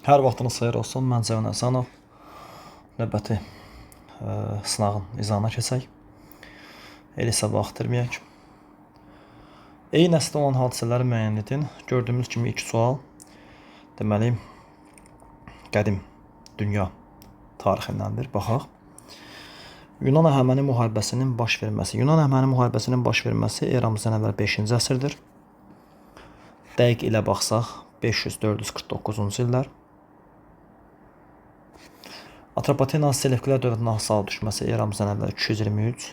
Hər vaxtınız xeyir olsun. Mən Cəvən Həsənov. Növbəti sınağın izahına keçək. Elə isə vaxt itirməyək. Eyni nəsildə olan hadisələri müəyyən edin. Gördüyümüz kimi ilk sual deməli qədim dünya tarixindəndir. Baxaq. Yunan əhəməni müharibəsinin baş verməsi. Yunan əhəməni müharibəsinin baş verməsi eramızdan əvvəl 5-ci əsrdir. Dəqiq ilə baxsaq 500-449-cu illər. Atropatenanın Selevkilər dövlətinə hasar düşməsi eramızdan əvvəl 223.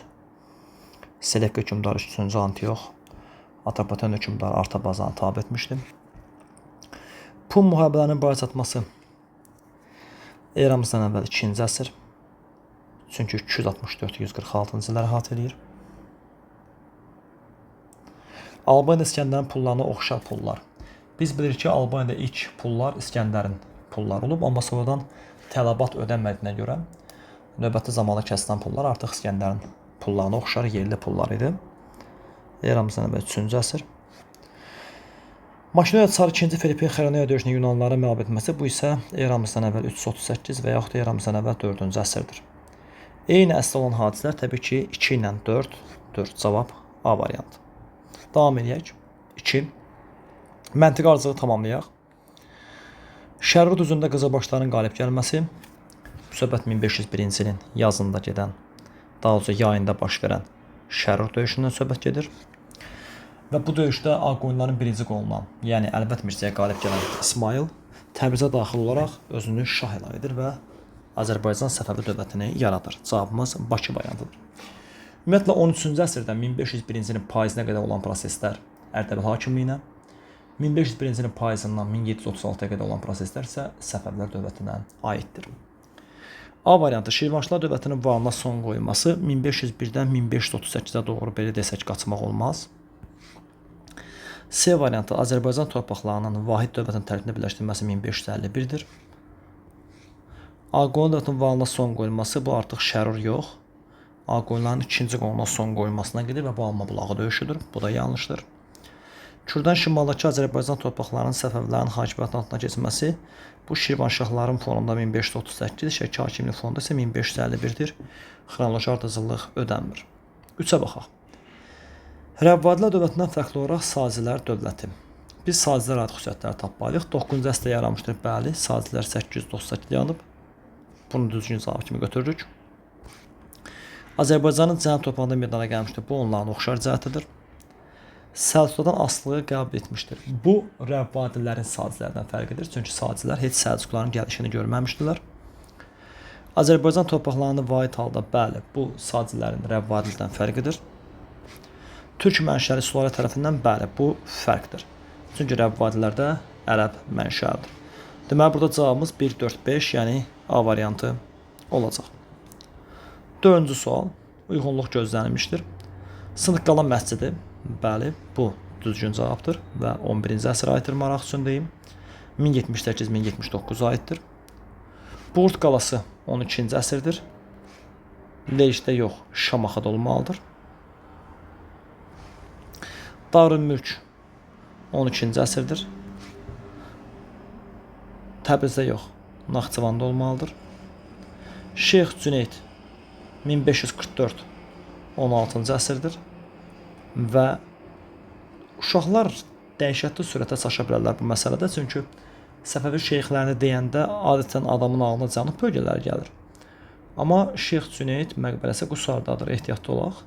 Selevki hökmdarı 3-cü Antiox Atropaten hökmdarı Artabazanı tabe etmişdi. Pun müharibələrinin başa çatması eramızdan əvvəl 2-ci əsr. Çünki 264-146-cı illəri əhatə eləyir. Albaniya İskəndərin pullarına oxşar pullar. Biz bilirik ki, Albaniyada ilk pullar İskəndərin pulları olub, amma sonradan tələbat ödənmədiyinə görə növbəti zamanda kəsilən pullar artıq İskəndərin pullarına oxşar yerli pullar idi. Eramızdan əvvəl 3-cü əsr. Makedoniya çarı 2-ci Filippin Xeronea döyüşünə Yunanlılara məğlub etməsi, bu isə eramızdan əvvəl 338 və yaxud da eramızdan əvvəl 4-cü əsrdir. Eyni əsrdə olan hadisələr təbii ki 2 ilə 4 cavab A variantı. Davam edək. 2. Məntiqi ardıcılığı tamamlayaq. Şərrud üzündə qızılbaşların qalib gəlməsi, söhbət 1501-ci ilin yazında gedən, daha doğrusu yayında baş verən Şərrud döyüşündən söhbət gedir. Və bu döyüşdə Ağqoyunluların birinci qolundan, yəni Əlbət Mirzəyə qalib gələn İsmayıl Təbrizə daxil olaraq özünü şah elan edir və Azərbaycan Səfəvi dövlətini yaradır. Cavabımız Bakı variantıdır. Ümumiyyətlə 13-cü əsrdən 1501-ci ilin payızına qədər olan proseslər Ərdəbil hakimliyinə, 1501-ci ilin payızından 1736-ya qədər olan proseslər isə Səfəvilər dövlətinə aiddir. A variantı Şirvanşılar dövlətinin varlığına son qoyulması 1501-dən 1538-ə doğru belə desək qaçmaq olmaz. C variantı Azərbaycan torpaqlarının vahid dövlətin tərkibində birləşdirilməsi 1551-dir. Ağqoyunlu dövlətin varlığına son qoyulması bu artıq Şərur yox. Ağqoyunluların ikinci qoluna son qoyulmasına gedir və bu alma bulağı döyüşüdür. Bu da yanlışdır. Kürdən şimaldakı Azərbaycan torpaqlarının Səfəvilərin hakimiyyəti altına keçməsi bu Şirvanşahların fonunda 1538, Şəki hakimliyi fonunda isə 1551-dir. Xronoloji ardıcıllıq ödənmir. 3-ə baxaq. Rəvvadilər dövlətindən fərqli olaraq Sazilər dövləti. Biz Sazilər aid xüsusiyyətləri tapmalıyıq. 9-cu əsrdə yaranmışdır. Bəli, Sazilər 898 yanıb. Bunu düzgün cavab kimi götürürük. Azərbaycanın cənub torpağında meydana gəlmişdir. Bu onların oxşar cəhətidir. Səlcuqlardan asılılığı qəbul etmişdir. Bu Rəvvadilərin Sazilərdən fərqidir. Çünki Sazilər heç Səlcuqların gəlişini görməmişdilər. Azərbaycan torpaqlarını vahid halda, bəli, bu Sazilərin Rəvvadilərdən fərqidir. Türk mənşəli sülalə tərəfindən, bəli, bu fərqdir. Çünki Rəvvadilərdə ərəb mənşəlidir. Deməli, burada cavabımız 1, 4, 5, yəni A variantı olacaq. 4-cü sual. Uyğunluq gözlənilmişdir. Sınıqqala məscidi, bəli, bu düzgün cavabdır və 11-ci əsrə aiddir, maraq üçün deyim. 1078-1079 aiddir. Burd qalası 12-ci əsrdir. Lejdə yox, Şamaxıda olmalıdır. Darülmülk 12-ci əsrdir. Təbrizdə yox, Naxçıvanda olmalıdır. Şeyx Cüneyd 1544 16-cı əsrdir və uşaqlar dəhşətli sürətə çaşa bilərlər bu məsələdə, çünki Səfəvi şeyxlərini deyəndə adətən adamın ağlına cənub bölgələri gəlir. Amma Şeyx Cüneyd məqbərəsi Qusardadır, ehtiyatlı olaq.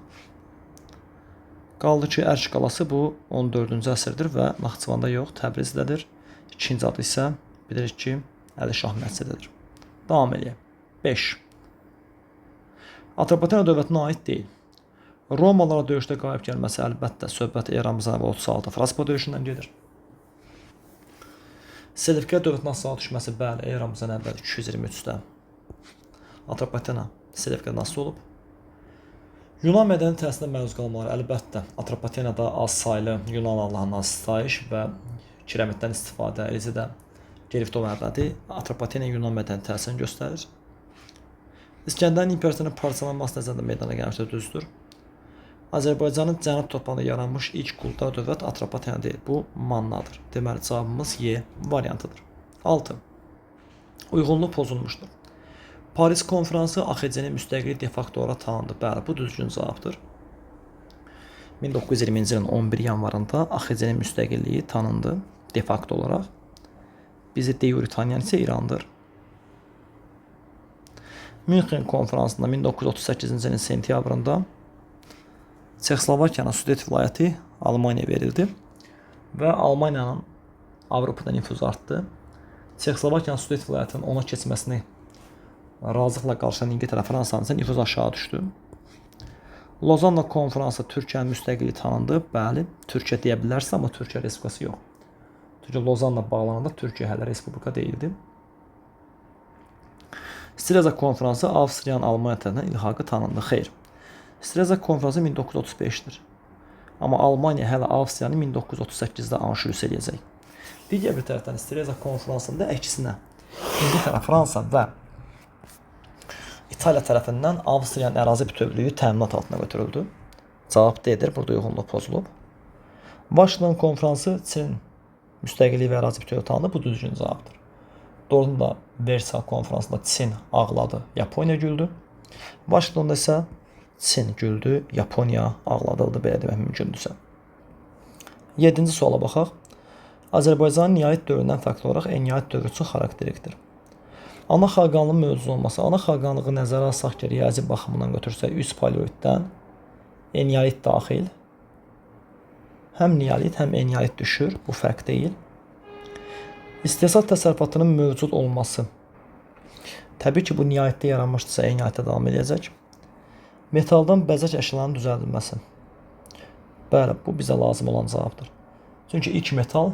Qaldı ki, Ərş qalası bu 14-cü əsrdir və Naxçıvanda yox, Təbrizdədir. İkinci adı isə bilirik ki, Əli Şah məscididir. Davam edək. 5. Atropatena dövlətinə aid deyil. Romalılara döyüşdə qalib gəlməsi əlbəttə söhbət eramızdan əvvəl 36 Fraspa döyüşündən gedir. Selevkilər dövlətinə hasar düşməsi, bəli, eramızdan əvvəl 223-də Atropatena Selevkilər nasıl olub? Yunan mədəni təsirinə məruz qalmaları, əlbəttə Atropatenada az saylı Yunan Allahına sitayiş və kirəmitdən istifadə, eləcə də Gerifto məbədi Atropatena Yunan mədəni təsirini göstərir. İskəndərin imperatorunun parçalanması nəzərdə meydana gəlmişdir, düzdür. Azərbaycanın cənub torpağında yaranmış ilk quldar dövlət Atropatena deyil, bu Mannadır. Deməli, cavabımız Y variantıdır. 6. Uyğunluq pozulmuşdur. Paris konfransı AXC-nin müstəqilliyi de facto olaraq tanındı. Bəli, bu düzgün cavabdır. 1920-ci ilin 11 yanvarında AXC-nin müstəqilliyi tanındı de facto olaraq. Bizi de jure tanıyan isə İrandır. Münxen konfransında 1938-ci ilin sentyabrında Çexoslovakiyanın Sudet vilayəti Almaniyaya verildi və Almaniyanın Avropada nüfuzu artdı. Çexoslovakiyanın Sudet vilayətinin ona keçməsini razılıqla qarşılayan İngiltərə, Fransanın isə nüfuz aşağı düşdü. Lozanna konfransı Türkiyənin müstəqilliyi tanındı. Bəli, Türkiyə deyə bilərsə, amma Türkiyə Respublikası yox. Çünki Lozanla bağlananda Türkiyə hələ Respublika deyildi. Streza konfransı Avstriyanın Almaniya tərəfindən ilhaqı tanındı. Xeyr. Streza konfransı 1935-dir. Amma Almaniya hələ Avstriyanı 1938-də anşlüs edəcək. Digər bir tərəfdən Streza konfransında əksinə İngiltərə, Fransa və İtaliya tərəfindən Avstriyanın ərazi bütövlüyü təminat altına götürüldü. Cavab D-dir. Burada uyğunluq pozulub. Vaşinqton konfransı Çin müstəqilliyi və ərazi bütövlüyü tanındı. Bu düzgün cavabdır. Doğrudan da Versal konfransında Çin ağladı, Yaponiya güldü. Vaşinqtonda isə Çin güldü, Yaponiya ağladıldı, belə demək mümkündürsə. 7-ci suala baxaq. Azərbaycanın nihayət dövründən fərqli olaraq eniyyət dövrü üçün xarakterikdir. Ana xaqanlığın mövzusu olması. Ana xaqanlığı nəzərə alsaq ki, riyazi baxımından götürsək 3 paleoiddən eniyyət daxil. Həm niyalit, həm eniyyət düşür. Bu fərq deyil. İstehsal təsərrüfatının mövcud olması. Təbii ki, bu nihaiyətdə yaranmışdırsa, eniyyətdə davam edəcək. Metaldan bəzək əşyalarının düzəldilməsi. Bəli, bu bizə lazım olan cavabdır. Çünki ilk metal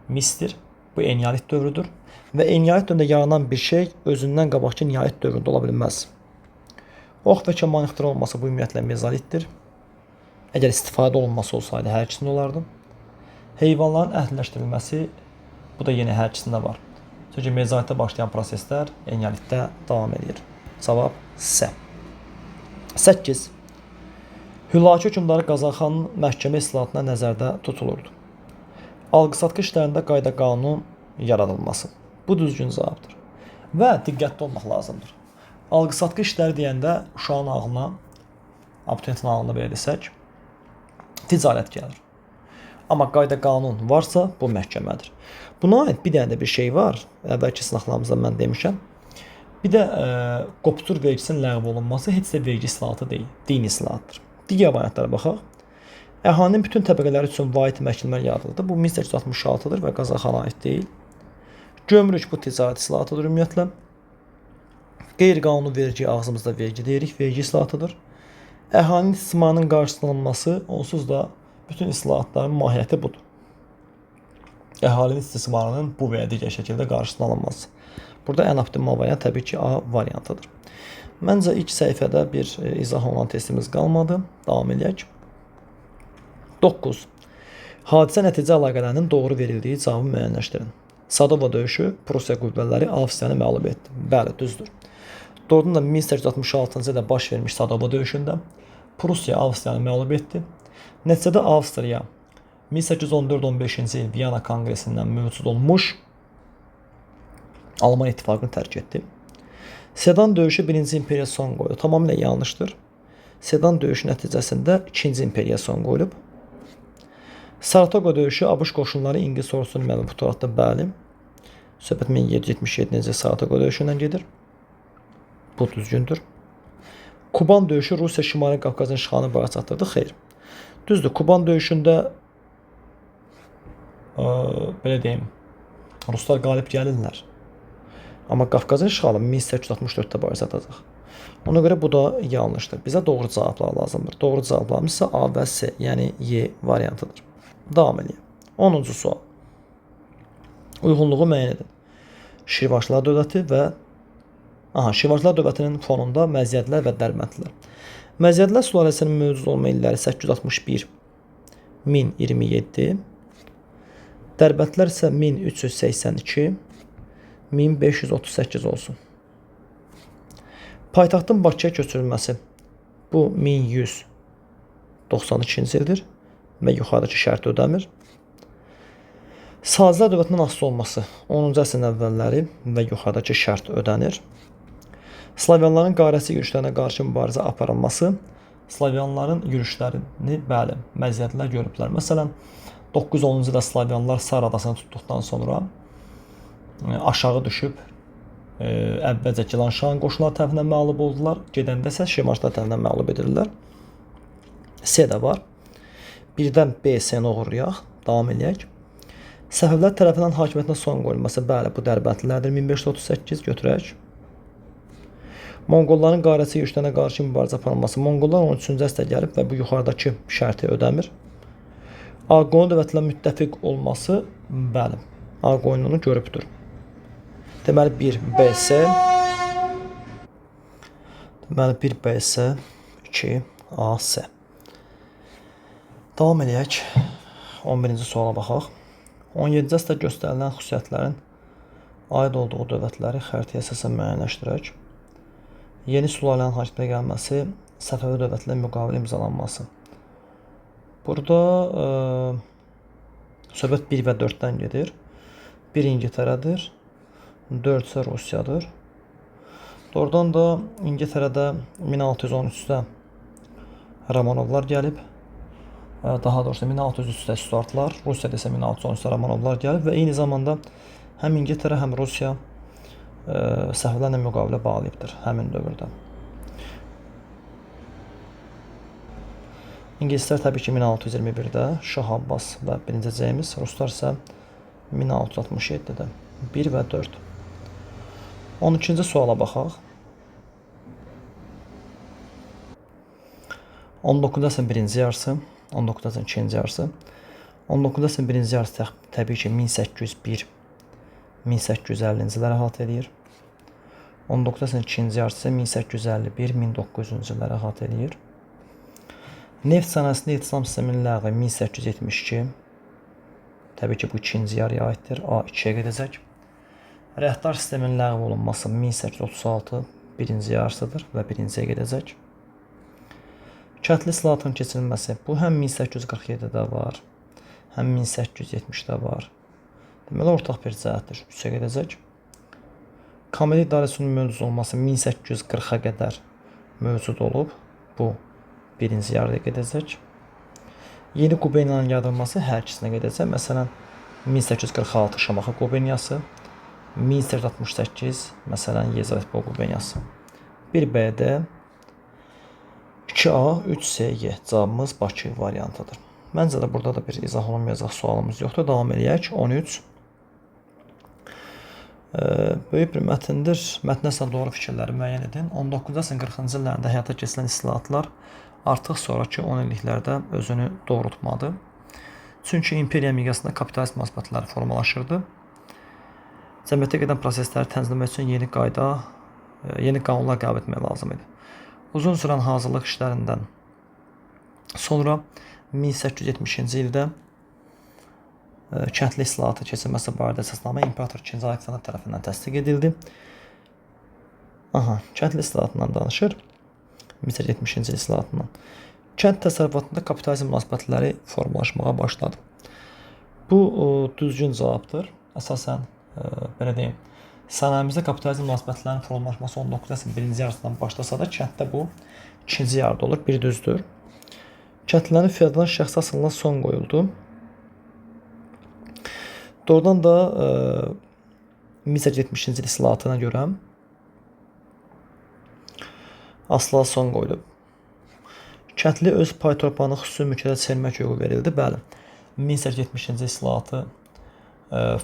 misdir. Bu eniyyət dövrüdür. Və eniyyət dövründə yaranan bir şey özündən qabaqki nihaiyət dövründə ola bilməz. Ox və kaman ixtira olması bu ümumiyyətlə mezolitdir. Əgər istifadə olunması olsaydı, hər ikisində olardı. Heyvanların əhliləşdirilməsi, bu da yenə hər ikisində var. Çünki mezolitdə başlayan proseslər eniyyətdə davam edir. Cavab S. 8. Hülaki hökmdarı Qazanxanın məhkəmə islahatına nəzərdə tutulurdu. Alqı-satqı işlərində qayda-qanun yaradılması. Bu düzgün cavabdır. Və diqqətli olmaq lazımdır. Alqı-satqı işləri deyəndə uşağın ağlına, abituriyentin ağlına belə desək, ticarət gəlir. Amma qayda-qanun varsa, bu məhkəmədir. Buna aid bir dənə də bir şey var. Əvvəlki sınaqlarımızda mən demişəm. Bir də qoptur vergisinin ləğv olunması heç də vergi islahatı deyil, dini islahatdır. Digər variantlara baxaq. Əhalinin bütün təbəqələri üçün vahid məhkəmələr yaradıldı. Bu 1866-dır və Qazanxana aid deyil. Gömrük bu ticarət islahatıdır ümumiyyətlə. Qeyri-qanuni vergi ağzımızda vergi deyirik, vergi islahatıdır. Əhalinin istismarının qarşısının alınması, onsuz da bütün islahatların mahiyyəti budur. Əhalinin istismarının bu və ya digər şəkildə qarşısının alınması. Burada ən optimal variant təbii ki, A variantıdır. Məncə ilk səhifədə bir izah olunan testimiz qalmadı. Davam edək. 9. Hadisə nəticə əlaqələrinin doğru verildiyi cavabı müəyyənləşdirin. Sadova döyüşü Prusiya qüvvələri Avstriyanı məğlub etdi. Bəli, düzdür. Doğrudan da 1866-cı ildə baş vermiş Sadova döyüşündə Prusiya Avstriyanı məğlub etdi. Nəticədə Avstriya 1814-15-ci il Viyana konqresindən mövcud olmuş Alman ittifaqını tərk etdi. Sedan döyüşü 1-ci imperiya son qoydu. Tamamilə yanlışdır. Sedan döyüşü nəticəsində 2-ci imperiya son qoyulub. Saratoga döyüşü ABŞ qoşunları İngilis ordusunun məğlubiyyəti atdı. Bəli. Söhbət 1777-ci Saratoga döyüşündən gedir. Bu düzgündür. Kuban döyüşü Rusiya Şimali Qafqazın işğalını bağa çatdırdı. Xeyr. Düzdür. Kuban döyüşündə belə deyim, Ruslar qalib gəlirlər. Amma Qafqazın işğalı 1864-də bağa çatacaq. Ona görə bu da yanlışdır. Bizə doğru cavablar lazımdır. Doğru cavablarımız isə A və C, yəni Y variantıdır. Davam edək. 10-cu sual. Uyğunluğu müəyyən edin. Şirvanşlar dövləti və Şirvanşlar dövlətinin fonunda Məziyyədlər və Dərbəndlər. Məziyyədlər sülaləsinin mövcud olma illəri 861 1027, Dərbəndlər isə 1382 1538 olsun. Paytaxtın Bakıya köçürülməsi bu 1192-ci ildir və yuxarıdakı şərt ödəmir. Sazilər dövlətindən asılı olması 10-cu əsrin əvvəlləri və yuxarıdakı şərt ödənir. Slavyanların qarəsi yürüşlərinə qarşı mübarizə aparılması Slavyanların yürüşlərini bəli, məziyyətlər görüblər. Məsələn, 910-cu ildə Slavyanlar Sar adasını tutduqdan sonra aşağı düşüb əvvəlcə Gilanşahın qoşunları tərəfindən məğlub oldular. Gedəndə isə Şirvanşahlar tərəfindən məğlub edilirlər. C də var. Birdən B, C-ni oğurlayaq, davam eləyək. Səfəvilər tərəfindən hakimiyyətinə son qoyulması, bəli, bu Dərbəndlilərdir. 1538 götürək. Monqolların qarəsi yürüşlərinə qarşı mübarizə aparılması. Monqollar 13-cü əsrdə gəlib və bu yuxarıdakı şərti ödəmir. Ağqoyun dövlətlə müttəfiq olması, bəli, Ağqoyununu görübdür. Deməli 1 BS, deməli 1 BS, 2 AC. Davam eləyək. 11-ci suala baxaq. 17-ci əsrdə göstərilən xüsusiyyətlərin aid olduğu dövlətləri xəritəyə əsasən müəyyənləşdirək. Yeni sülalənin hakimiyyətə gəlməsi, Səfəvi dövlətlə müqavilə imzalanması. Burada söhbət 1 və 4-dən gedir. 1 İngiltərədir, 4 isə Rusiyadır. Doğrudan da İngiltərədə 1613-də Romanovlar gəlib. Daha doğrusu 1603-də Stuartlar, Rusiyada isə 1613-də Romanovlar gəlib və eyni zamanda həm İngiltərə, həm Rusiya Səfəvilərlə müqavilə bağlayıbdır həmin dövrdə. İngilislər təbii ki 1621-də Şah Abbas və 1-ci James, Ruslar isə 1667-də 1 və 4. 12-ci suala baxaq. 19-cu əsrin birinci yarısı, 19-cu əsrin ikinci yarısı. 19-cu əsrin birinci yarısı təbii ki 1801-1850-ci illəri əhatə edir. 19-cu əsrin ikinci yarısı 1851-1900-cü illəri əhatə edir. Neft sənayesində iltisam sisteminin ləğvi 1872. Təbii ki bu ikinci yarıya aiddir. A2-yə gedəcək. Rəhdar sisteminin ləğv olunması 1836 birinci yarısıdır və birinciyə gedəcək. Kəndli islahatının keçirilməsi bu həm 1847-də var, həm 1870-də var. Deməli ortaq bir cəhətdir. 3-ə gedəcək. Komedi idarəsinin mövcud olması 1840-a qədər mövcud olub. Bu birinci yarıya gedəcək. Yeni quberniyanın yaradılması hər ikisinə gedəcək. Məsələn, 1846 Şamaxı quberniyası, 1868 məsələn Yezavitpol quberniyası. 1B-də 2A, 3C-Y cavabımız Bakı variantıdır. Məncə də burada da bir izah olunmayacaq sualımız yoxdur. Davam eləyək. 13. Böyük bir mətndir. Mətnə əsasən doğru fikirləri müəyyən edin. 19-cu əsrin 40-cı illərində həyata keçirilən islahatlar artıq sonrakı 10 illiklərdə özünü doğrultmadı. Çünki imperiya miqyasında kapitalist münasibətləri formalaşırdı. Cəmiyyətə gedən prosesləri tənzimləmək üçün yeni qanunlar qəbul etmək lazım idi. Uzun sürən hazırlıq işlərindən sonra 1870-ci ildə kəndli islahatı keçirilməsi barədə əsasnamə İmperator 2-ci Aleksandr tərəfindən təsdiq edildi. Kəndli islahatından danışır. 1870-ci il islahatından. Kənd təsərrüfatında kapitalizm münasibətləri formalaşmağa başladı. Bu düzgün cavabdır. Əsasən, belə deyim, sənayemizdə kapitalizm münasibətlərinin formalaşması 19-cu əsrin birinci yarısından başlasa da, kənddə bu ikinci yarıda olur. Bir düzdür. Kəndlilərin feodal şəxsi asılına son qoyuldu. Doğrudan da 1870-ci il islahatına görə asılığa son qoyulub. Kəndli öz pay torpağını xüsusi mülkiyyətə çevirmək hüququ verildi. Bəli, 1870-ci islahatı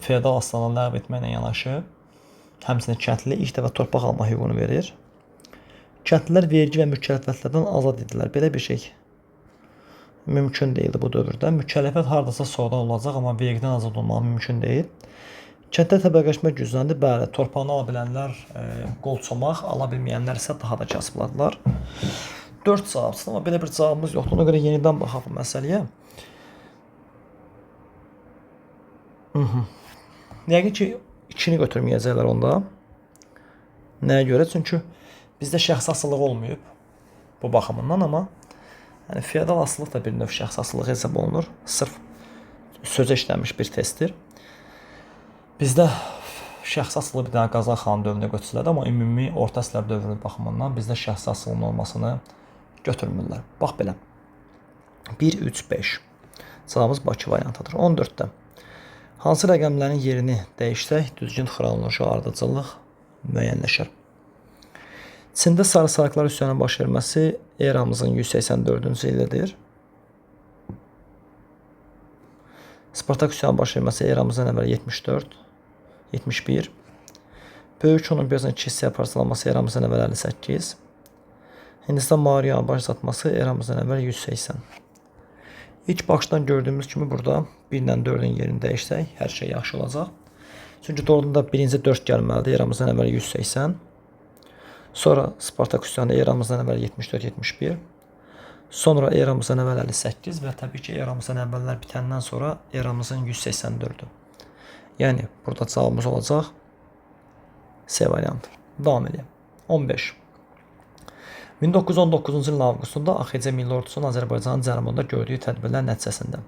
feodal asılına ləğv etməklə yanaşı, həmçinin kəndli ilk dəfə torpaq alma hüququnu verir. Kəndlilər vergi və mükəlləfiyyətlərdən azad edilər. Belə bir şey mümkün deyildi bu dövrdə. Mükəlləfiyyət hardasa sonradan olacaq, amma vergidən azad olmaq mümkün deyil. Kənddə təbəqələşmə gücləndi. Bəli, torpağını ala bilənlər qol çomaq, ala bilməyənlər isə daha da kasıbladılar. 4 cavabsız, amma belə bir cavabımız yoxdur. Ona görə yenidən baxaq bu məsələyə. Yəqin ki, 2-ni götürməyəcəklər onda. Nəyə görə? Çünki bizdə şəxsi asılılıq olmayıb bu baxımından, amma yəni, feodal asılılıq da bir növ şəxsi asılılıq hesab olunur. Sırf sözə işlənmiş bir testdir. Bizdə şəxsi asılı bir dənə Qazan xan dövrünə götürülür, amma ümumi orta əsrlər dövrü baxımından bizdə şəxsi asılının olmasını götürmürlər. Bax belə. 1, 3, 5. Cavabımız Bakı variantıdır. 14-də. Hansı rəqəmlərin yerini dəyişsək, düzgün xronoloji ardıcıllıq müəyyənləşər. Çində sarı sarıqlar üsyanının baş verməsi eramızın 184-cü illidir. Spartak üsyanının baş verməsi eramızdan əvvəl 74, 71. Böyük Olimpiyadanın 2 hissəyə parçalanması eramızdan əvvəl 58. Hindistan Mauriyanın baş çatması eramızdan əvvəl 180. İlk baxışdan gördüyümüz kimi burada 1 ilə 4-ün yerini dəyişsək, hər şey yaxşı olacaq. Çünki doğrudan da birinci 4 gəlməlidir, eramızdan əvvəl 180. Sonra Spartak üsyanı eramızdan əvvəl 74-71. Sonra eramızdan əvvəl 58 və təbii ki, eramızdan əvvəllər bitəndən sonra eramızın 184-ü. Yəni, burada cavabımız olacaq C variantı. Davam edək. 15. 1919-cu ilin avqustunda AXC Milli Ordusunun Azərbaycanın cənubunda gördüyü tədbirlər nəticəsində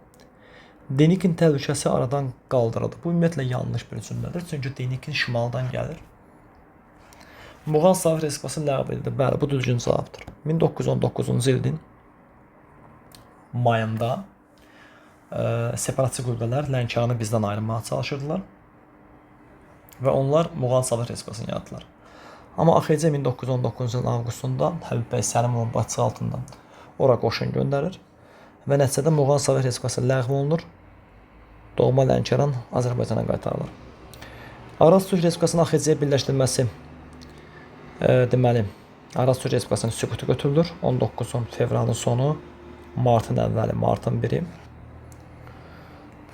Denikin təhlükəsi aradan qaldırıldı. Bu ümumiyyətlə yanlış bir cümlədir. Çünki Denikin şimaldan gəlir. Muğan Sovet Respublikası ləğv edildi. Bəli, bu düzgün cavabdır. 1919-cu ilin mayında separatçı qüvvələr Lənkəranı bizdən ayırmağa çalışırdılar və onlar Muğan Sovet Respublikasını yaratdılar. Amma AXC 1919-cu ilin avqustunda Həbib bəy Səlimovun başçılığı altında ora qoşun göndərir və nəticədə Muğan Sovet Respublikası ləğv olunur. Doğma Lənkəran Azərbaycana qaytarılır. Araz Türk Respublikasının AXC-yə birləşdirilməsi deməli, Araz Türk Respublikasının süqutu götürülür. 19 fevralın sonu, martın əvvəli, martın 1-i.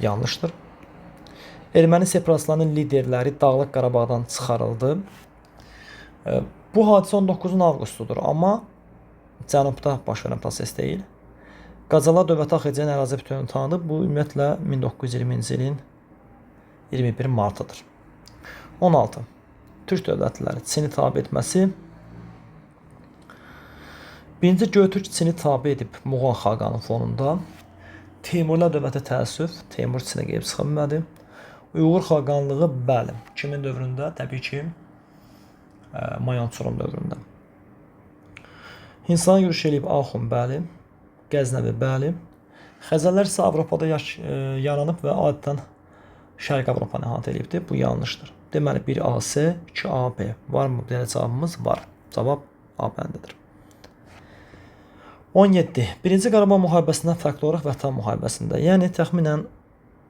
Yanlışdır. Erməni separatistlərinin liderləri Dağlıq Qarabağdan çıxarıldı. Bu hadisə 19 avqustudur, amma cənubda baş verən proses deyil. Qazalar dövləti AXC-nin ərazi bütövlüyünü tanıdı. Bu ümumiyyətlə 1920-ci ilin 21 martıdır. 16. Türk dövlətləri Çini tabe etməsi. Birinci Göytürk Çini tabe edib Muğan xaqanın fonunda. Teymurlar dövləti təəssüf, Teymur Çinə qeyb çıxa bilmədi. Uyğur xaqanlığı, bəli, kimin dövründə? Təbii ki, Mayançurum dövründə. Hindistan yürüş eləyib Axun, bəli. Qəznəvi, bəli. Xəzərlər isə Avropada yaranıb və adətən Şərq Avropanı əhatə edibdir. Bu yanlışdır. Deməli, 1 AC, 2 AB. Varmı? Bir dənə cavabımız var. Cavab A bəndidir. 17. Birinci Qarabağ müharibəsindən fərqli olaraq Vətən müharibəsində, yəni təxminən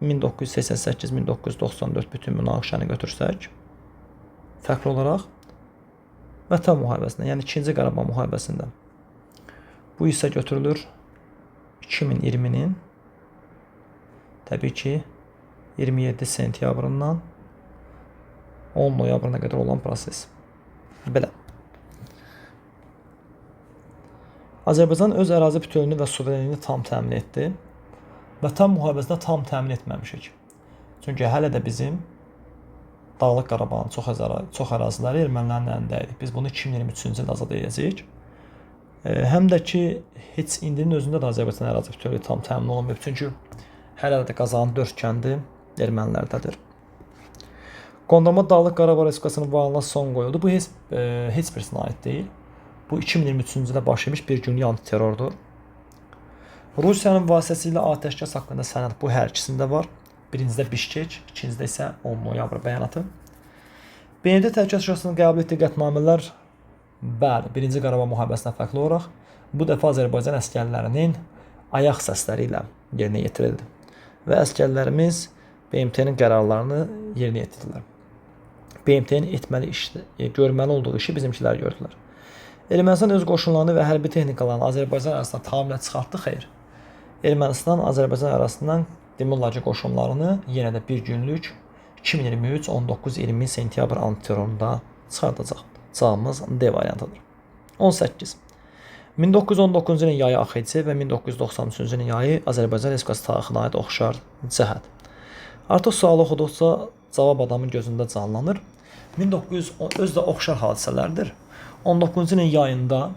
1988-1994 bütün münaqişəni götürsək, fərqli olaraq Vətən müharibəsində, yəni 2-ci Qarabağ müharibəsində bu hissə götürülür 2020-nin təbii ki 27 sentyabrından 10 noyabrına qədər olan proses. Belə. Azərbaycan öz ərazi bütövlüyünü və suverenliyini tam təmin etdi. Vətən müharibəsində tam təmin etməmişik. Çünki hələ də bizim Dağlıq Qarabağın çox əraziləri ermənilərin əlində idi. Biz bunu 2023-cü ildə azad edəcəyik. Həm də ki, heç indinin özündə də Azərbaycan ərazi bütövlüyü tam təmin olunmayıb. Çünki hələ də Qazanın 4 kəndi ermənilərdədir. Qondarma Dağlıq Qarabağ Respublikasının varlığına son qoyuldu. Bu heç birisinə aid deyil. Bu 2023-cü ildə baş vermiş bir günlük antiterrordur. Rusiyanın vasitəsilə atəşkəs haqqında sənəd bu hər ikisində var. Birincidə Bişkek, ikincidə isə 10 noyabr bəyanatı. BMT Təhlükəsizlik qəbul etdiyi qətnamələr, bəli, 1-ci Qarabağ müharibəsindən fərqli olaraq bu dəfə Azərbaycan əskərlərinin ayaq səsləri ilə yerinə yetirildi və əskərlərimiz BMT-nin qərarlarını yerinə yetirdilər. BMT-nin etməli görməli olduğu işi bizimkilər gördülər. Ermənistan öz qoşunlarını və hərbi texnikalarını Azərbaycan arasından tamamilə çıxartdı, xeyr. Ermənistan Azərbaycan arasından demək olar ki, qoşunlarını yenə də bir günlük 2023-19-20 sentyabr antiterrorunda çıxardacaq. Cavabımız D variantıdır. 18. 1919-cu ilin yayı AXC və 1993-cü ilin yayı Azərbaycan Respublikası tarixinə aid oxşar cəhət. Artıq sualı oxuduqca cavab adamın gözündə canlanır. 1910 özü də oxşar hadisələrdir. 19-cu ilin yayında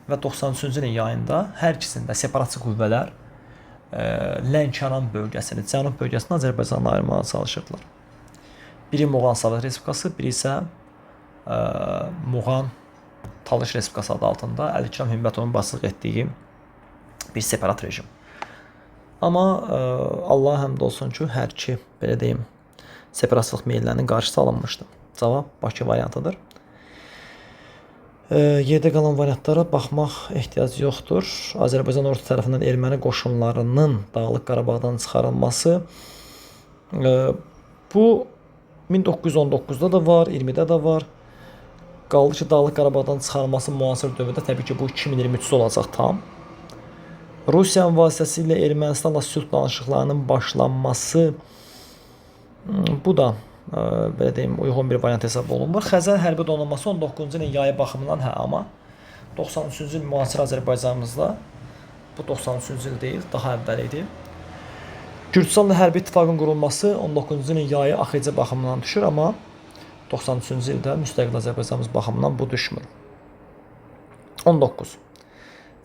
və 93-cü ilin yayında hər ikisində separatçı qüvvələr Lənkəran bölgəsini, cənub bölgəsini Azərbaycanla ayırmağa çalışırdılar. Biri Muğan Sovet Respublikası, biri isə Muğan Talış Respublikası adı altında Əli İkram Himmətovun başçılıq etdiyi bir separat rejim. Amma Allaha həmd olsun ki, hər iki, belə deyim, separatlıq meyllərinin qarşısı alınmışdı. Cavab Bakı variantıdır. Yerdə qalan variantlara baxmaq ehtiyacı yoxdur. Azərbaycan ordu tərəfindən erməni qoşunlarının Dağlıq Qarabağdan çıxarılması bu 1919-da da var, 20-də də var. Qaldı ki, Dağlıq Qarabağdan çıxarılması müasir dövrdə təbii ki, bu 2023-də olacaq tam. Rusiyanın vasitəsilə Ermənistanla sülh danışıqlarının başlanması bu da belə deyim, uyğun bir variant hesab olunmur. Xəzər hərbi donanması 19-cu ilin yayı baxımından amma 93-cü il müasir Azərbaycanımızda bu 93-cü il deyil, daha əvvəl idi. Gürcüstanla hərbi ittifaqın qurulması 19-cu ilin yayı AXC baxımından düşür, amma 93-cü ildə müstəqil Azərbaycanımız baxımından bu düşmür. 19.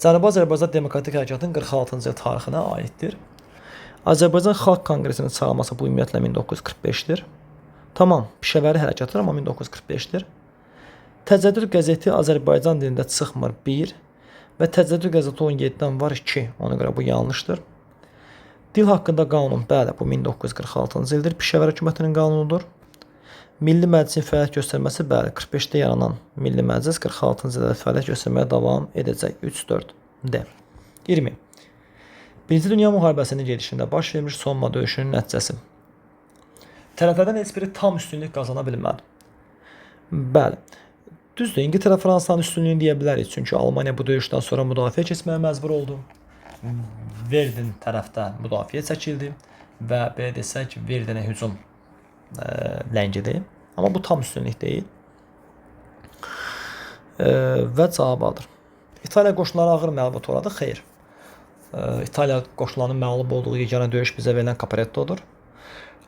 Cənubi Azərbaycan Demokratik Hərəkatının 46-cı il tarixinə aiddir. Azərbaycan Xalq Konqresinin çağırılması bu ümumiyyətlə 1945-dir. Tamam, Pişəvəri hərəkatdır, amma 1945-dir. Təcəddüd qəzeti Azərbaycan dilində çıxmır 1 və Təcəddüd qəzeti 17-dən var 2. Ona görə bu yanlışdır. Dil haqqında qanun, bəli, bu 1946-cı ildir. Pişəvər hökumətinin qanunudur. Milli Məclisin fəaliyyət göstərməsi, bəli, 45-də yaranan Milli Məclis 46-cı ildə fəaliyyət göstərməyə davam edəcək. 3-4-D. 20. Birinci Dünya müharibəsinin gedişində baş vermiş Somma döyüşünün nəticəsi. Tərəflərdən heç biri tam üstünlük qazana bilmədi. Bəli, düzdür, İngiltərə Fransanın üstünlüyünü deyə bilərik, çünki Almaniya bu döyüşdən sonra müdafiə keçməyə məcbur oldu. Verdin tərəfdə müdafiə çəkildi və belə desək, Verdinə hücum ləngidi. Amma bu tam üstünlük deyil. Və cavabıdır. İtaliya qoşunları ağır məğlubiyyət uğradı. Xeyr. İtaliya qoşunlarının məğlub olduğu yeganə döyüş bizə verilən Caporetto'dur.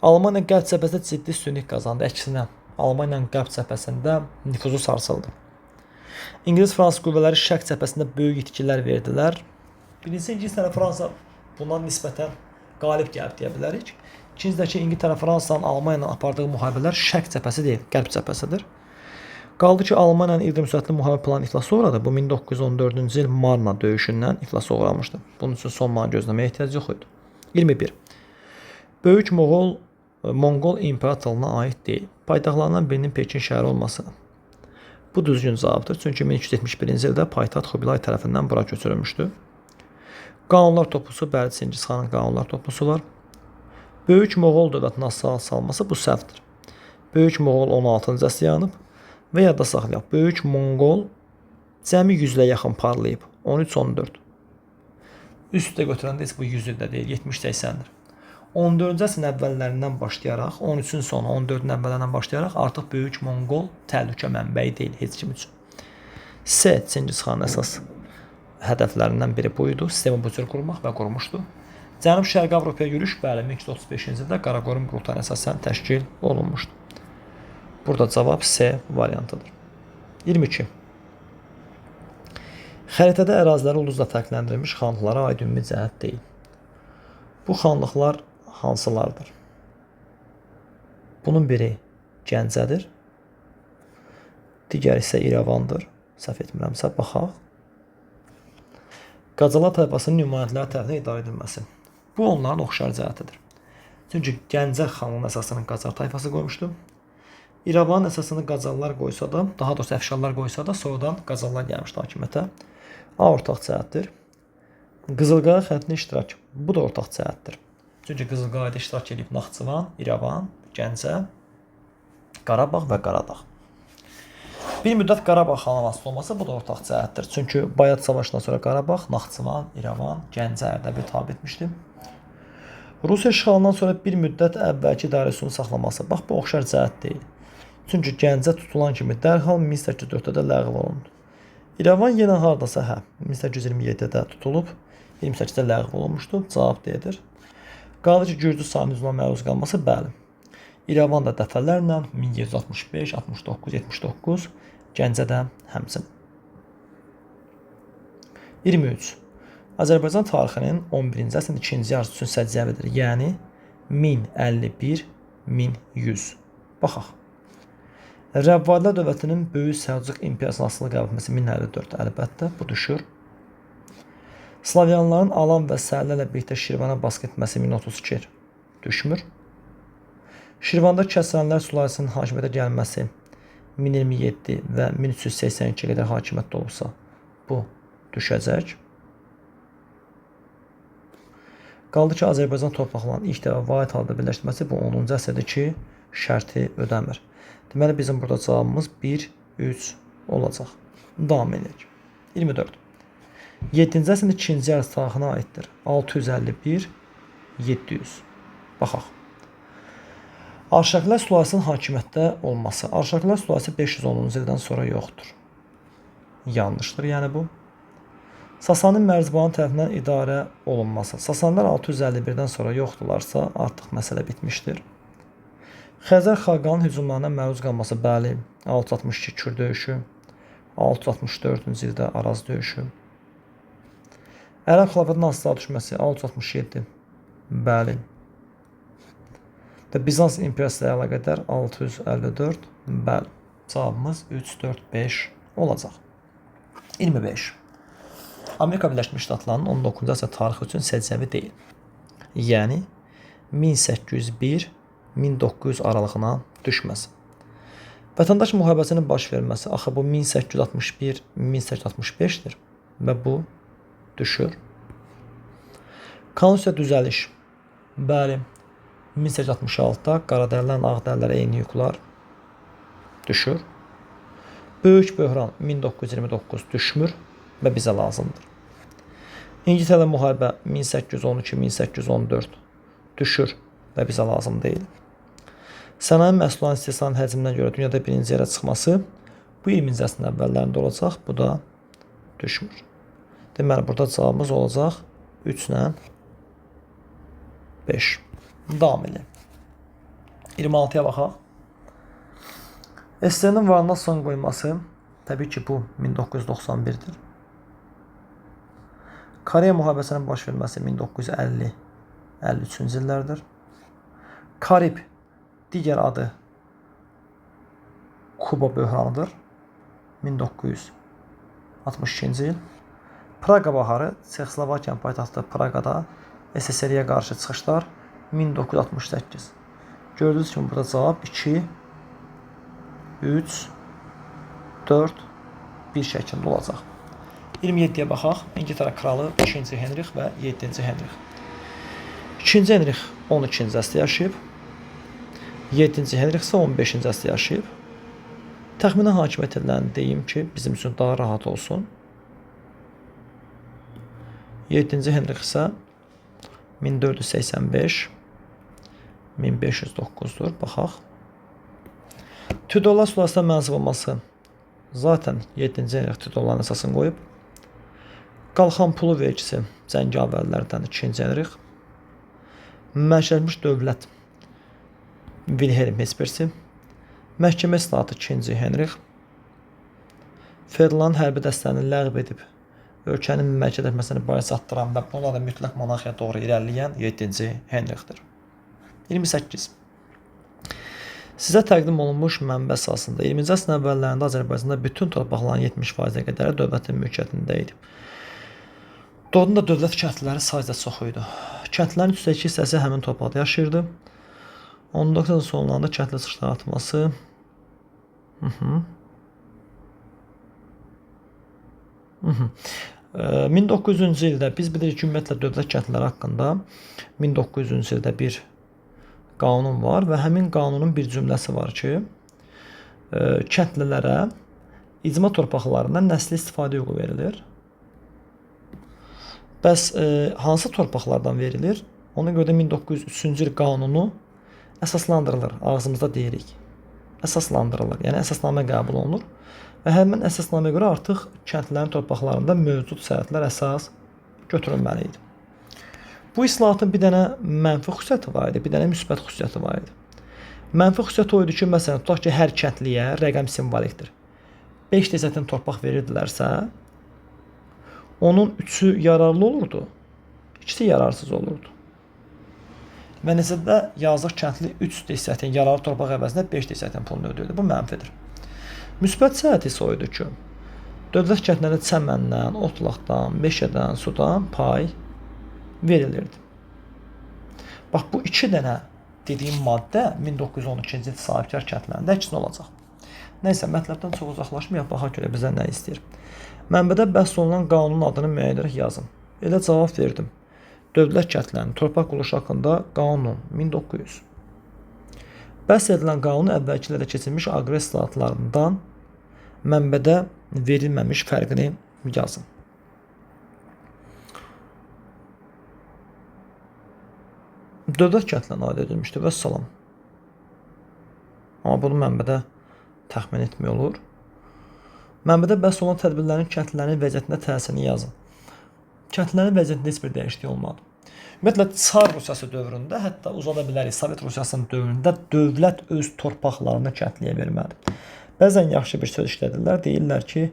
Almaniya qərb cəbhəsində ciddi üstünlük qazandı. Əksinə, Almaniyanın qərb cəbhəsində nüfuzu sarsıldı. İngilis-Fransız qüvvələri şərq cəbhəsində böyük itkilər verdilər. Birincisi, İngiltərə Fransa bundan nisbətən qalib gəlib deyə bilərik. İkincidəki İngiltərə Fransanın Almaniya ilə apardığı müharibələr şərq cəbhəsi deyil, qərb cəbhəsidir. Qaldı ki, Almaniyanın ildırım sürətli müharibə planı iflasa uğradı. Bu 1914-cü il Marna döyüşündən iflasa uğramışdı. Bunun üçün sonmanı gözləməyə ehtiyac yox idi. 21. Böyük Monqol imperatorluğuna aid deyil. Paytaxtlarından birinin Pekin şəhəri olması. Bu düzgün cavabdır. Çünki 1371-ci ildə paytaxt Xubilay tərəfindən bura köçürülmüşdü. Qanunlar toplusu, bəli, Çingiz xanın qanunlar toplusu var. Böyük Moğol dövlətinin salması bu səhvdir. Böyük Moğol 16-cı əsrdə yanıb və yadda saxlayaq. Böyük Monqol cəmi 100-lə yaxın parlayıb. 13-14. Üstdə götürəndə heç bu 100 ildə deyil, 70-80-dir. 14-cü əsrin əvvəllərindən başlayaraq, 13-ün sonu, 14-ün əvvəllərindən başlayaraq artıq Böyük Monqol təhlükə mənbəyi deyil heç kim üçün. C. Çingiz xanın əsas hədəflərindən biri bu idi. Sistemi bu cür qurmaq və qurmuşdu. Cənub-Şərqi Avropaya yürüş, bəli, 1235-ci ildə Qaraqorun qurultayına əsasən təşkil olunmuşdu. Burada cavab C variantıdır. 22. Xəritədə əraziləri ulduzla fərqləndirilmiş xanlıqlara aid ümumi cəhət deyil. Bu xanlıqlar hansılardır? Bunun biri Gəncədir. Digəri isə İrəvandır. Səhv etmirəmsə, baxaq. Qacalar tayfasının nümayəndələri tərəfindən idarə edilməsi. Bu onların oxşar cəhətidir. Çünki Gəncə xanlığının əsasını Qacar tayfası qoymuşdu. İrəvanın əsasını Qacarlar qoysa da, daha doğrusu Əfşanlar qoysa da, sonradan Qacarlar gəlmişdi hakimiyyətə. A ortaq cəhətdir. Qızılqaya xəttinin iştirak. Bu da ortaq cəhətdir. Çünki Qızılqayada iştirak edib Naxçıvan, İrəvan, Gəncə, Qarabağ və Qaradağ. Bir müddət Qarabağ xanlığı olması bu da ortaq cəhətdir. Çünki Bayat savaşından sonra Qarabağ, Naxçıvan, İrəvan, Gəncə Ərdəbil tabe etmişdi. Rusiya işğalından sonra bir müddət əvvəlki idarə üsulunu saxlaması. Bax, bu oxşar cəhət deyil. Çünki Gəncə tutulan kimi dərhal 1804-də ləğv olundu. İrəvan yenə hardasa 1827-də tutulub, 28-də ləğv olunmuşdu. Cavab D-dir. Qaldı ki, Gürcü sayının hücumuna məruz qalması, bəli. İrəvan da dəfələrlə 1765, 69, 79, Gəncədə həmçinin. 23. Azərbaycan tarixinin 11-ci əsrin 2-ci yarısı üçün səciyyəvidir. Yəni 1051-1100. Baxaq. Rəvvadilər dövlətinin Böyük Səlcuq İmperiyasının asılı qəbul etməsi 1054 əlbəttə bu düşür. Slavyanların Alan və Sərlərlə birlikdə Şirvana basqın etməsi 1032 düşmür. Şirvanda Kəsranilər sülaləsinin hakimiyyətə gəlməsi 1027 və 1382-yə qədər hakimiyyətdə olsa bu düşəcək. Qaldı ki, Azərbaycan torpaqlarının ilk dəfə vahid halda birləşdirməsi bu 10-cu əsrdə ki, şərti ödəmir. Deməli, bizim burada cavabımız 1, 3 olacaq. Davam edək. 24. 7-ci əsrin 2-ci yarısı tarixinə aiddir. 651, 700. Baxaq. Arşakilər sülaləsinin hakimiyyətdə olması. Arşakilər sülaləsi 510-cu ildən sonra yoxdur. Yanlışdır, yəni bu. Sasani Mərzbanı tərəfindən idarə olunması. Sasanilər 651-dən sonra yoxdurlarsa, artıq məsələ bitmişdir. Xəzər xaqanın hücumlarına məruz qalması, bəli, 662 Kür döyüşü, 664-cü ildə Araz döyüşü. Ərəb xilafətinin asılığa düşməsi 667, bəli. Və Bizans İmperiyası ilə əlaqədar 654, bəli. Cavabımız 3, 4, 5 olacaq. 25. Amerika Birləşmiş Ştatlarının 19-cu əsr tarixi üçün səciyyəvi deyil. Yəni 1801-1900 aralığına düşməsi. Vətəndaş müharibəsinin baş verməsi, axı bu 1861-1865-dir və bu düşür. Konstitusiya düzəliş, bəli, 1866-da Qaradərlilərin Ağdərlilərə eyni hüquqlar düşür. Böyük böhran 1929 düşmür və bizə lazımdır. İngiltərə müharibə 1812-1814 düşür və bizə lazım deyil. Sənaye məhsullarının istehsalının həcminə görə dünyada birinci yerə çıxması bu 20-ci əsrin əvvəllərində olacaq, bu da düşmür. Deməli, burada cavabımız olacaq 3 ilə 5. Davam edək. 26-ya baxaq. SSR-nin varlığına son qoyması, təbii ki, bu 1991-dir. Koreya müharibəsinin baş verməsi 1950-53-cü illərdir. Karib digər adı Kuba böhranıdır. 1962-ci il. Praqa baharı, Çexoslovakiyanın paytaxtı Praqada SSR-yə qarşı çıxışlar 1968. Gördüyünüz kimi burada cavab 2, 3, 4, 1 şəklində olacaq. 27-yə baxaq. İngiltərə kralı 2-ci Henrix və 7-ci Henrix. 2-ci Henrix 12-ci əsrdə yaşayıb. 7-ci Henrix isə 15-ci əsrdə yaşayıb. Təxminən hakimiyyət ediləni deyim ki, bizim üçün daha rahat olsun. 7-ci Henrix isə 1485-1509-dur. Baxaq. Tudorlar sülaləsindən mənsub olması zaten 7-ci Henrix Tudorların əsasını qoyub. Qalxan pulu vergisi cəngavərlərdən 2-ci Henrix. Mərkəzləşmiş dövlət Vilhelm Hespersi. Məhkəmə islahatı 2-ci Henrix. Federalın hərbi dəstələrini ləğv edib ölkənin mərkəzləşməsini baya çatdıran və bununla da mütləq monarxiya doğru irəliləyən 7-ci Henrixdir. 28. Sizə təqdim olunmuş mənbə əsasında 20-ci əsrin əvvəllərində Azərbaycanda bütün torpaqların 70%-ə qədəri dövlətin mülkiyyətində idi. Doğrudan da dövlət kəndliləri sayca çox idi. Kəndlilərin 3-2 hissəsi həmin torpaqda yaşayırdı. 19-cu əsrin sonlarında kəndli çıxışların artması 1900-cü ildə biz bilirik ki, ümumiyyətlə dövlət kəndliləri haqqında 1900-cü ildə bir qanun var və həmin qanunun bir cümləsi var ki, kəndlilərə icma torpaqlarından nəsli istifadə hüququ verilir. Bəs hansı torpaqlardan verilir? Ona görə də 1903-cü il qanunu əsaslandırılır. Ağzımızda deyirik. Əsaslandırılır. Yəni əsasnamə qəbul olunur. Və həmin əsasnaməyə görə artıq kəndlilərin torpaqlarında mövcud sənədlər əsas götürülməli idi. Bu islahatın bir dənə mənfi xüsusiyyəti var idi, bir dənə müsbət xüsusiyyəti var idi. Mənfi xüsusiyyəti o idi ki, məsələn, tutaq ki, hər kəndliyə rəqəm simvolikdir. 5 desətin torpaq verirdilərsə, onun 3-ü yararlı olurdu, 2-si yararsız olurdu. Və nəticədə yazıq kəndli 3% yararlı torpaq əvəzinə 5% pulunu ödəyirdi. Bu mənfidir. Müsbət cəhəti isə o idi ki, dövlət kəndlərində çəməndən, otlaqdan, meşədən, sudan pay verilirdi. Bax, bu 2 dənə dediyim maddə 1912-ci il sahibkar kəndlərində əksin olacaq. Nəysə, mətləbdən çox uzaqlaşmayaq, baxaq görə bizə nə istəyir. Mənbədə bəhs olunan qanunun adını müəyyən edərək yazın. Elə cavab verdim. Dövlət kəndlərinin torpaq quruluşu haqqında qanun 1900. Bəhs edilən qanun əvvəlkilərdə keçirilmiş aqrar islahatlarından mənbədə verilməmiş fərqini yazın. Dövlət kəndlərinə aid edilmişdir və salam. Amma bunu mənbədə təxmin etmək olur. Mənbədə bəhs olunan tədbirlərin kəndlərin vəziyyətində təsirini yazın. Kəndlərin vəziyyətində heç bir dəyişiklik olmadı. Ümumiyyətlə, Çar Rusiyası dövründə, hətta uzada bilərik, Sovet Rusiyasının dövründə dövlət öz torpaqlarını kəndliyə vermədi. Bəzən yaxşı bir söz işlədirlər, deyirlər ki,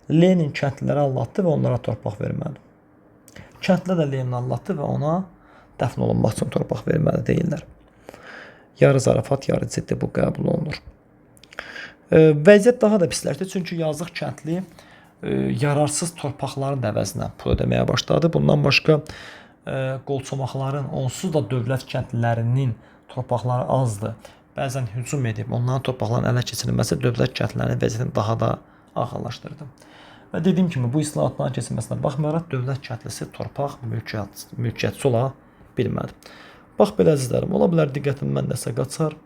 Lenin kəndliləri allatdı və onlara torpaq vermədi. Kəndli də Lenin allatdı və ona dəfn olunmaq üçün torpaq verməli deyirlər. Yarı zarafat, yarı ciddi bu qəbul olunur. Vəziyyət daha da pisləşdi, çünki yazıq kəndli yararsız torpaqların əvəzinə pul ödəməyə başladı. Bundan başqa qolçomaqların, onsuz da dövlət kəndlilərinin torpaqları azdır. Bəzən hücum edib, onların torpaqlarının ələ keçirilməsi dövlət kəndlilərinin vəziyyətini daha da ağırlaşdırdı. Və dediyim kimi, bu islahatların keçirilməsinə baxmayaraq, dövlət kəndlisi torpaq mülkiyyətçisi ola bilmədi. Bax, belə əzizlərim, ola bilər diqqətimdən nəsə qaçar,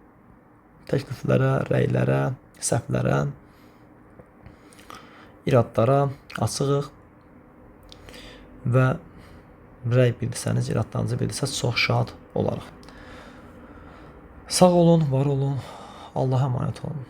təkliflərə, rəylərə, səhvlərə, iradlara açığıq və rəy bildirsəniz, iradlarınızı bildirsəniz, çox şad olarıq. Sağ olun, var olun, Allah'a emanet olun.